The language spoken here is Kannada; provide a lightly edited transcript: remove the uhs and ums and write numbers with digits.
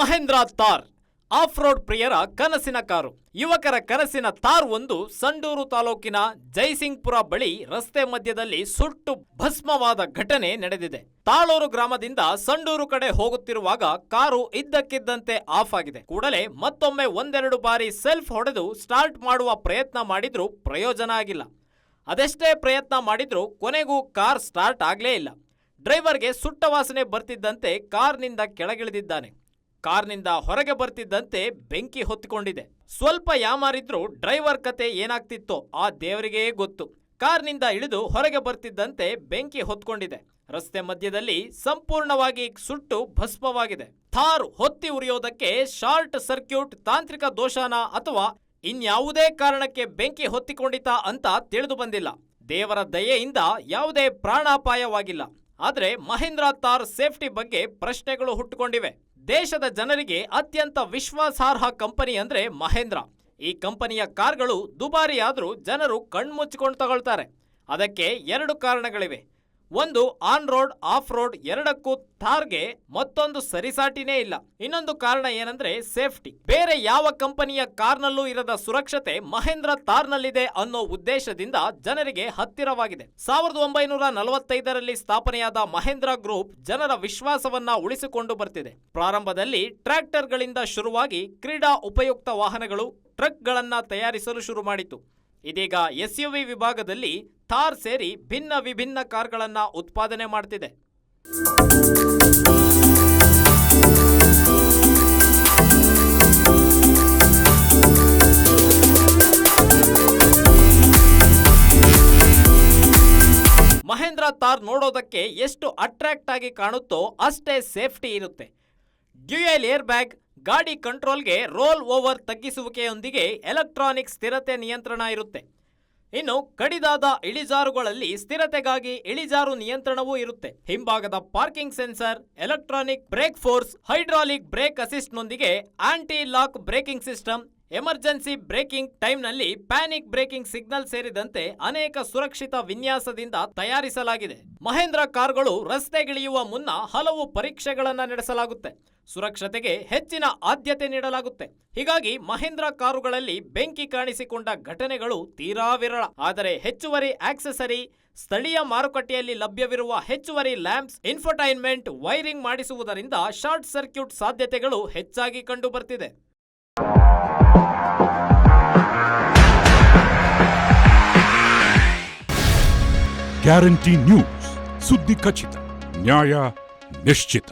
ಮಹೇಂದ್ರ ಥಾರ್ ಆಫ್ ರೋಡ್ ಪ್ರಿಯರ ಕನಸಿನ ಕಾರು. ಯುವಕರ ಕನಸಿನ ಥಾರ್ ಒಂದು ಸಂಡೂರು ತಾಲೂಕಿನ ಜೈಸಿಂಗ್ಪುರ ಬಳಿ ರಸ್ತೆ ಮಧ್ಯದಲ್ಲಿ ಸುಟ್ಟು ಭಸ್ಮವಾದ ಘಟನೆ ನಡೆದಿದೆ. ತಾಳೂರು ಗ್ರಾಮದಿಂದ ಸಂಡೂರು ಕಡೆ ಹೋಗುತ್ತಿರುವಾಗ ಕಾರು ಇದ್ದಕ್ಕಿದ್ದಂತೆ ಆಫ್ ಆಗಿದೆ. ಕೂಡಲೇ ಮತ್ತೊಮ್ಮೆ ಒಂದೆರಡು ಬಾರಿ ಸೆಲ್ಫ್ ಹೊಡೆದು ಸ್ಟಾರ್ಟ್ ಮಾಡುವ ಪ್ರಯತ್ನ ಮಾಡಿದ್ರೂ ಪ್ರಯೋಜನ ಆಗಿಲ್ಲ. ಅದೆಷ್ಟೇ ಪ್ರಯತ್ನ ಮಾಡಿದ್ರೂ ಕೊನೆಗೂ ಕಾರ್ ಸ್ಟಾರ್ಟ್ ಆಗ್ಲೇ ಇಲ್ಲ. ಡ್ರೈವರ್ಗೆ ಸುಟ್ಟ ವಾಸನೆ ಬರ್ತಿದ್ದಂತೆ ಕಾರ್ನಿಂದ ಕೆಳಗಿಳಿದಿದ್ದಾನೆ. ಕಾರ್ನಿಂದ ಹೊರಗೆ ಬರ್ತಿದ್ದಂತೆ ಬೆಂಕಿ ಹೊತ್ತಿಕೊಂಡಿದೆ. ಸ್ವಲ್ಪ ಯಾಮಾರಿದ್ರೂ ಡ್ರೈವರ್ ಕತೆ ಏನಾಗ್ತಿತ್ತೋ ಆ ದೇವರಿಗೇ ಗೊತ್ತು. ಕಾರ್ನಿಂದ ಇಳಿದು ಹೊರಗೆ ಬರ್ತಿದ್ದಂತೆ ಬೆಂಕಿ ಹೊತ್ಕೊಂಡಿದೆ. ರಸ್ತೆ ಮಧ್ಯದಲ್ಲಿ ಸಂಪೂರ್ಣವಾಗಿ ಸುಟ್ಟು ಭಸ್ಮವಾಗಿದೆ. ಥಾರ್ ಹೊತ್ತಿ ಉರಿಯೋದಕ್ಕೆ ಶಾರ್ಟ್ ಸರ್ಕ್ಯೂಟ್, ತಾಂತ್ರಿಕ ದೋಷಾನ ಅಥವಾ ಇನ್ಯಾವುದೇ ಕಾರಣಕ್ಕೆ ಬೆಂಕಿ ಹೊತ್ತಿಕೊಂಡಿತಾ ಅಂತ ತಿಳಿದು ಬಂದಿಲ್ಲ. ದೇವರ ದಯೆಯಿಂದ ಯಾವುದೇ ಪ್ರಾಣಾಪಾಯವಾಗಿಲ್ಲ. ಆದರೆ ಮಹೇಂದ್ರ ಥಾರ್ ಸೇಫ್ಟಿ ಬಗ್ಗೆ ಪ್ರಶ್ನೆಗಳು ಹುಟ್ಟುಕೊಂಡಿವೆ. ದೇಶದ ಜನರಿಗೆ ಅತ್ಯಂತ ವಿಶ್ವಾಸಾರ್ಹ ಕಂಪನಿ ಅಂದ್ರೆ ಮಹೇಂದ್ರ. ಈ ಕಂಪನಿಯ ಕಾರ್ಗಳು ದುಬಾರಿ ಆದ್ರೂ ಜನರು ಕಣ್ಮುಚ್ಚಿಕೊಂಡು ತಗೊಳ್ತಾರೆ. ಅದಕ್ಕೆ ಎರಡು ಕಾರಣಗಳಿವೆ. ಒಂದು, ಆನ್ ರೋಡ್ ಆಫ್ ರೋಡ್ ಎರಡಕ್ಕೂ ಥಾರ್ಗೆ ಮತ್ತೊಂದು ಸರಿಸಾಟಿನೇ ಇಲ್ಲ. ಇನ್ನೊಂದು ಕಾರಣ ಏನಂದ್ರೆ ಸೇಫ್ಟಿ. ಬೇರೆ ಯಾವ ಕಂಪನಿಯ ಕಾರ್ನಲ್ಲೂ ಇರದ ಸುರಕ್ಷತೆ ಮಹೇಂದ್ರ ಥಾರ್ನಲ್ಲಿದೆ ಅನ್ನೋ ಉದ್ದೇಶದಿಂದ ಜನರಿಗೆ ಹತ್ತಿರವಾಗಿದೆ. 1945ರಲ್ಲಿ ಸ್ಥಾಪನೆಯಾದ ಮಹೇಂದ್ರ ಗ್ರೂಪ್ ಜನರ ವಿಶ್ವಾಸವನ್ನ ಉಳಿಸಿಕೊಂಡು ಬರ್ತಿದೆ. ಪ್ರಾರಂಭದಲ್ಲಿ ಟ್ರ್ಯಾಕ್ಟರ್ಗಳಿಂದ ಶುರುವಾಗಿ ಕ್ರೀಡಾ ಉಪಯುಕ್ತ ವಾಹನಗಳು, ಟ್ರಕ್ಗಳನ್ನ ತಯಾರಿಸಲು ಶುರು ಮಾಡಿತು. ಇದೀಗ SUV ವಿಭಾಗದಲ್ಲಿ ಥಾರ್ ಸೇರಿ ಭಿನ್ನ ವಿಭಿನ್ನ ಕಾರ್ಗಳನ್ನ ಉತ್ಪಾದನೆ ಮಾಡ್ತಿದೆ. ಮಹೇಂದ್ರ ಥಾರ್ ನೋಡೋದಕ್ಕೆ ಎಷ್ಟು ಅಟ್ರಾಕ್ಟ್ ಆಗಿ ಕಾಣುತ್ತೋ ಅಷ್ಟೇ ಸೇಫ್ಟಿ ಇರುತ್ತೆ. ಡ್ಯುಯಲ್ ಏರ್ ಬ್ಯಾಗ್, ಗಾಡಿ ಕಂಟ್ರೋಲ್ಗೆ ರೋಲ್ ಓವರ್ ತಗ್ಗಿಸುವಿಕೆಯೊಂದಿಗೆ ಎಲೆಕ್ಟ್ರಾನಿಕ್ ಸ್ಥಿರತೆ ನಿಯಂತ್ರಣ ಇರುತ್ತೆ. ಇನ್ನು ಕಡಿದಾದ ಇಳಿಜಾರುಗಳಲ್ಲಿ ಸ್ಥಿರತೆಗಾಗಿ ಇಳಿಜಾರು ನಿಯಂತ್ರಣವೂ ಇರುತ್ತೆ. ಹಿಂಭಾಗದ parking sensor, electronic brake force, hydraulic brake ಅಸಿಸ್ಟ್ನೊಂದಿಗೆ anti lock braking system, emergency braking ಟೈಮ್ನಲ್ಲಿ ಪ್ಯಾನಿಕ್ ಬ್ರೇಕಿಂಗ್ ಸಿಗ್ನಲ್ ಸೇರಿದಂತೆ ಅನೇಕ ಸುರಕ್ಷಿತ ವಿನ್ಯಾಸದಿಂದ ತಯಾರಿಸಲಾಗಿದೆ. ಮಹೇಂದ್ರ ಕಾರುಗಳು ರಸ್ತೆಗಿಳಿಯುವ ಮುನ್ನ ಹಲವು ಪರೀಕ್ಷೆಗಳನ್ನು ನಡೆಸಲಾಗುತ್ತೆ. ಸುರಕ್ಷತೆಗೆ ಹೆಚ್ಚಿನ ಆದ್ಯತೆ ನೀಡಲಾಗುತ್ತೆ. ಹೀಗಾಗಿ ಮಹೇಂದ್ರ ಕಾರುಗಳಲ್ಲಿ ಬೆಂಕಿ ಕಾಣಿಸಿಕೊಂಡ ಘಟನೆಗಳು ತೀರಾ ವಿರಳ. ಆದರೆ ಹೆಚ್ಚುವರಿ ಆಕ್ಸೆಸರಿ, ಸ್ಥಳೀಯ ಮಾರುಕಟ್ಟೆಯಲ್ಲಿ ಲಭ್ಯವಿರುವ ಹೆಚ್ಚುವರಿ ಲ್ಯಾಂಪ್ಸ್, ಇನ್ಫೋಟೈನ್ಮೆಂಟ್, ವೈರಿಂಗ್ ಮಾಡಿಸುವುದರಿಂದ ಶಾರ್ಟ್ ಸರ್ಕ್ಯೂಟ್ ಸಾಧ್ಯತೆಗಳು ಹೆಚ್ಚಾಗಿ ಕಂಡುಬರ್ತಿದೆ. ಗ್ಯಾರಂಟಿ ನ್ಯೂಸ್, ಸುದ್ದಿ ಖಚಿತ, ನ್ಯಾಯ ನಿಶ್ಚಿತ.